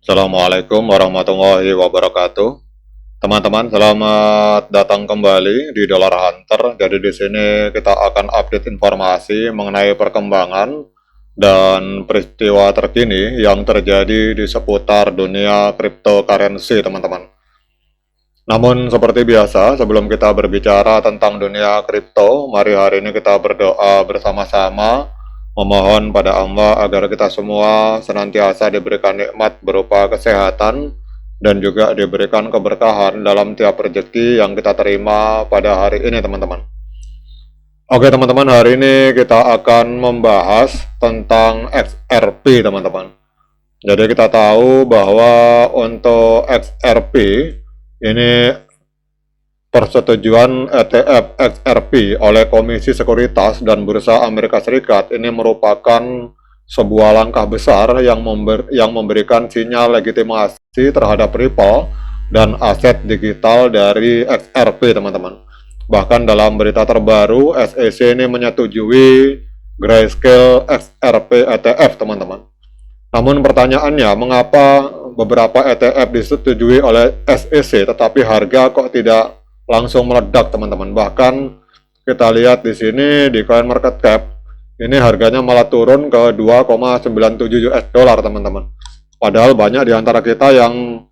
Assalamualaikum warahmatullahi wabarakatuh. Teman-teman, selamat datang kembali di Dollar Hunter. Jadi di sini kita akan update informasi mengenai perkembangan dan peristiwa terkini yang terjadi di seputar dunia cryptocurrency, teman-teman. Namun seperti biasa, sebelum kita berbicara tentang dunia kripto, mari hari ini kita berdoa bersama-sama memohon pada Allah agar kita semua senantiasa diberikan nikmat berupa kesehatan dan juga diberikan keberkahan dalam tiap rezeki yang kita terima pada hari ini, teman-teman. Oke, teman-teman, hari ini kita akan membahas tentang XRP, teman-teman. Jadi kita tahu bahwa untuk XRP ini persetujuan ETF XRP oleh Komisi Sekuritas dan Bursa Amerika Serikat ini merupakan sebuah langkah besar yang memberikan sinyal legitimasi terhadap Ripple dan aset digital dari XRP, teman-teman. Bahkan dalam berita terbaru, SEC ini menyetujui Grayscale XRP ETF, teman-teman. Namun pertanyaannya, mengapa beberapa ETF disetujui oleh SEC tetapi harga kok tidak langsung meledak, teman-teman? Bahkan kita lihat di sini di CoinMarketCap ini harganya malah turun ke 2,97 US dollar, teman-teman. Padahal banyak di antara kita yang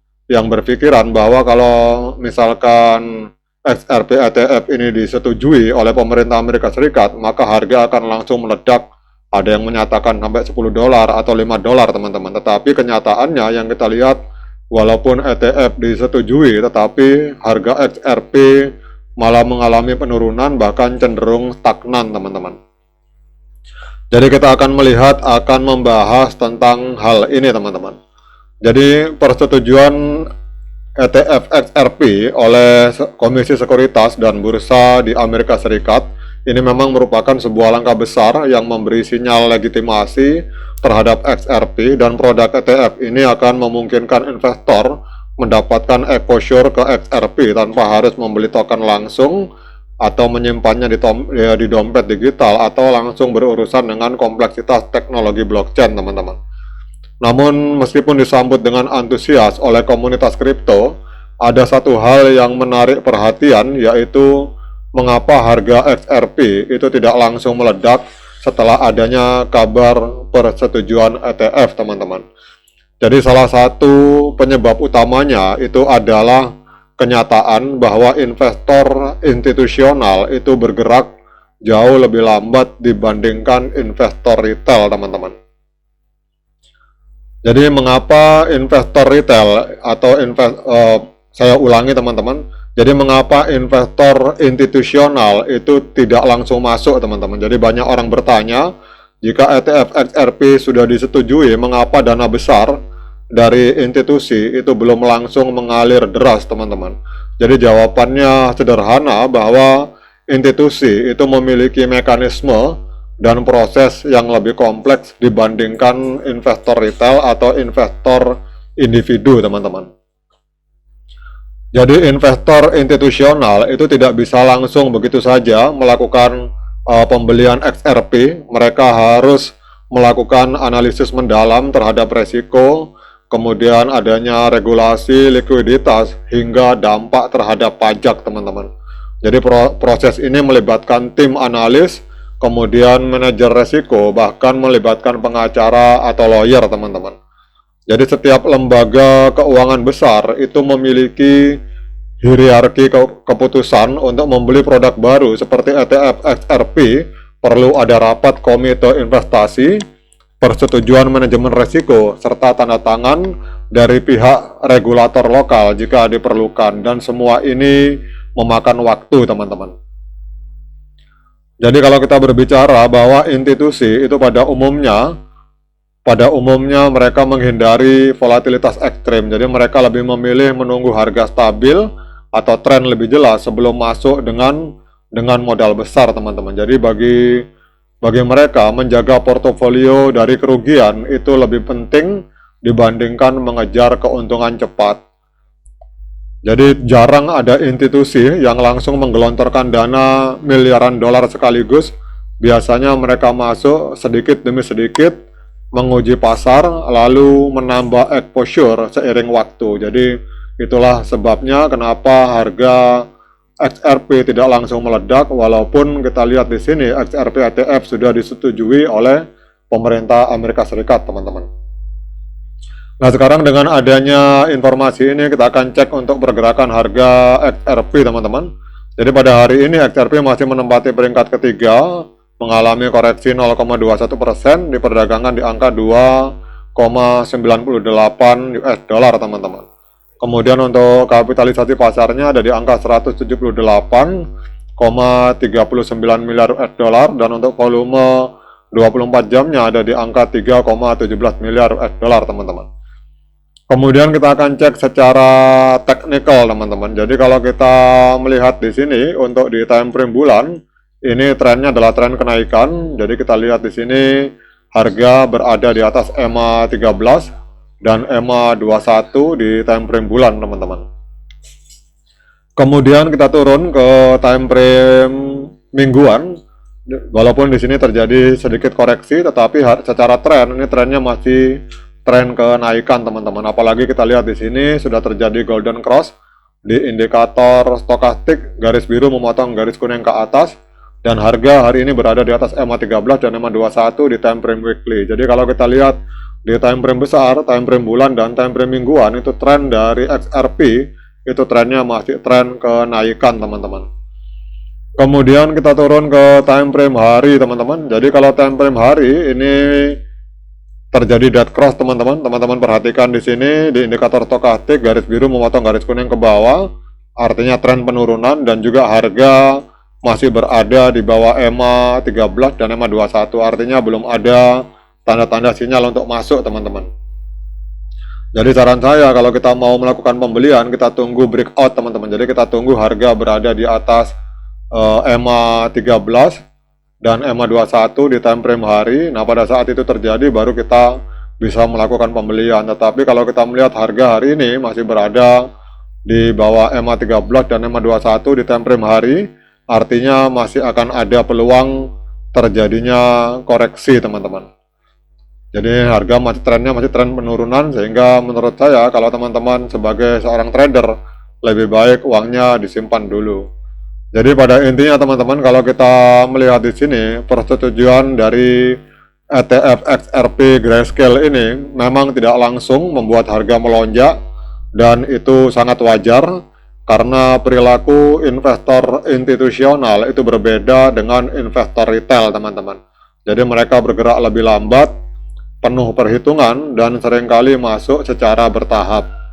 berpikiran bahwa kalau misalkan XRP ETF ini disetujui oleh pemerintah Amerika Serikat, maka harga akan langsung meledak. Ada yang menyatakan sampai 10 dolar atau 5 dolar, teman-teman. Tetapi kenyataannya yang kita lihat, walaupun ETF disetujui, tetapi harga XRP malah mengalami penurunan, bahkan cenderung stagnan, teman-teman. Jadi kita akan membahas tentang hal ini, teman-teman. Jadi persetujuan ETF XRP oleh Komisi Sekuritas dan Bursa di Amerika Serikat ini memang merupakan sebuah langkah besar yang memberi sinyal legitimasi terhadap XRP, dan produk ETF ini akan memungkinkan investor mendapatkan exposure ke XRP tanpa harus membeli token langsung atau menyimpannya di dompet digital atau langsung berurusan dengan kompleksitas teknologi blockchain, teman-teman. Namun meskipun disambut dengan antusias oleh komunitas kripto, ada satu hal yang menarik perhatian, yaitu mengapa harga XRP itu tidak langsung meledak setelah adanya kabar persetujuan ETF, teman-teman. Jadi salah satu penyebab utamanya itu adalah kenyataan bahwa investor institusional itu bergerak jauh lebih lambat dibandingkan investor retail, teman-teman. Jadi mengapa investor retail atau saya ulangi, teman-teman. Jadi mengapa investor institusional itu tidak langsung masuk, teman-teman? Jadi banyak orang bertanya, jika ETF XRP sudah disetujui, mengapa dana besar dari institusi itu belum langsung mengalir deras, teman-teman? Jadi jawabannya sederhana, bahwa institusi itu memiliki mekanisme dan proses yang lebih kompleks dibandingkan investor retail atau investor individu, teman-teman. Jadi investor institusional itu tidak bisa langsung begitu saja melakukan pembelian XRP. Mereka harus melakukan analisis mendalam terhadap resiko, kemudian adanya regulasi, likuiditas, hingga dampak terhadap pajak, teman-teman. Jadi proses ini melibatkan tim analis, kemudian manajer resiko, bahkan melibatkan pengacara atau lawyer, teman-teman. Jadi setiap lembaga keuangan besar itu memiliki hierarki keputusan untuk membeli produk baru seperti ETF XRP. Perlu ada rapat komite investasi, persetujuan manajemen risiko, serta tanda tangan dari pihak regulator lokal jika diperlukan, dan semua ini memakan waktu, teman-teman. Jadi kalau kita berbicara bahwa institusi itu pada umumnya mereka menghindari volatilitas ekstrim. Jadi mereka lebih memilih menunggu harga stabil atau tren lebih jelas sebelum masuk dengan modal besar, teman-teman. Jadi bagi mereka menjaga portofolio dari kerugian itu lebih penting dibandingkan mengejar keuntungan cepat. Jadi jarang ada institusi yang langsung menggelontorkan dana miliaran dolar sekaligus. Biasanya mereka masuk sedikit demi sedikit, menguji pasar lalu menambah exposure seiring waktu. Jadi itulah sebabnya kenapa harga XRP tidak langsung meledak, walaupun kita lihat di sini XRP ETF sudah disetujui oleh pemerintah Amerika Serikat, teman-teman. Nah, sekarang dengan adanya informasi ini kita akan cek untuk pergerakan harga XRP, teman-teman. Jadi pada hari ini XRP masih menempati peringkat ketiga, mengalami koreksi 0,21% diperdagangkan di angka 2,98 US dollar, teman-teman. Kemudian untuk kapitalisasi pasarnya ada di angka 178,39 miliar US dollar, dan untuk volume 24 jamnya ada di angka 3,17 miliar US dollar, teman-teman. Kemudian kita akan cek secara teknikal, teman-teman. Jadi kalau kita melihat di sini untuk di time frame bulan, ini trennya adalah tren kenaikan. Jadi kita lihat di sini harga berada di atas EMA 13 dan EMA 21 di time frame bulan, teman-teman. Kemudian kita turun ke time frame mingguan. Walaupun di sini terjadi sedikit koreksi, tetapi secara tren ini trennya masih tren kenaikan, teman-teman. Apalagi kita lihat di sini sudah terjadi golden cross di indikator stokastik, garis biru memotong garis kuning ke atas, dan harga hari ini berada di atas EMA 13 dan EMA 21 di time frame weekly. Jadi kalau kita lihat di time frame besar, time frame bulan, dan time frame mingguan, itu tren dari XRP itu trennya masih tren kenaikan, teman-teman. Kemudian kita turun ke time frame hari, teman-teman. Jadi kalau time frame hari ini terjadi dead cross, teman-teman. Teman-teman perhatikan di sini di indikator stokastik garis biru memotong garis kuning ke bawah, artinya tren penurunan, dan juga harga masih berada di bawah EMA 13 dan EMA 21, artinya belum ada tanda-tanda sinyal untuk masuk, teman-teman. Jadi saran saya kalau kita mau melakukan pembelian, kita tunggu breakout, teman-teman. Jadi kita tunggu harga berada di atas EMA 13 dan EMA 21 di time frame hari. Nah, pada saat itu terjadi baru kita bisa melakukan pembelian. Tetapi kalau kita melihat harga hari ini masih berada di bawah EMA 13 dan EMA 21 di time frame hari, artinya masih akan ada peluang terjadinya koreksi, teman-teman. Jadi harga trennya masih tren penurunan, sehingga menurut saya kalau teman-teman sebagai seorang trader lebih baik uangnya disimpan dulu. Jadi pada intinya, teman-teman, kalau kita melihat di sini persetujuan dari ETF XRP Grayscale ini memang tidak langsung membuat harga melonjak, dan itu sangat wajar karena perilaku investor institusional itu berbeda dengan investor retail, teman-teman. Jadi mereka bergerak lebih lambat, penuh perhitungan, dan seringkali masuk secara bertahap.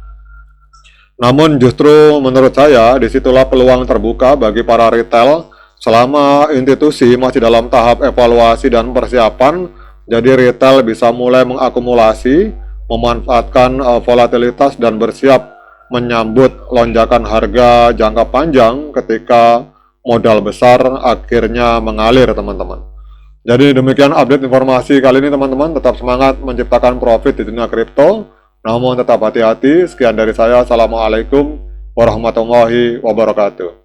Namun justru menurut saya disitulah peluang terbuka bagi para retail selama institusi masih dalam tahap evaluasi dan persiapan. Jadi retail bisa mulai mengakumulasi, memanfaatkan volatilitas, dan bersiap menyambut lonjakan harga jangka panjang ketika modal besar akhirnya mengalir, teman-teman. Jadi demikian update informasi kali ini, teman-teman. Tetap semangat menciptakan profit di dunia kripto, namun tetap hati-hati. Sekian dari saya. Assalamualaikum warahmatullahi wabarakatuh.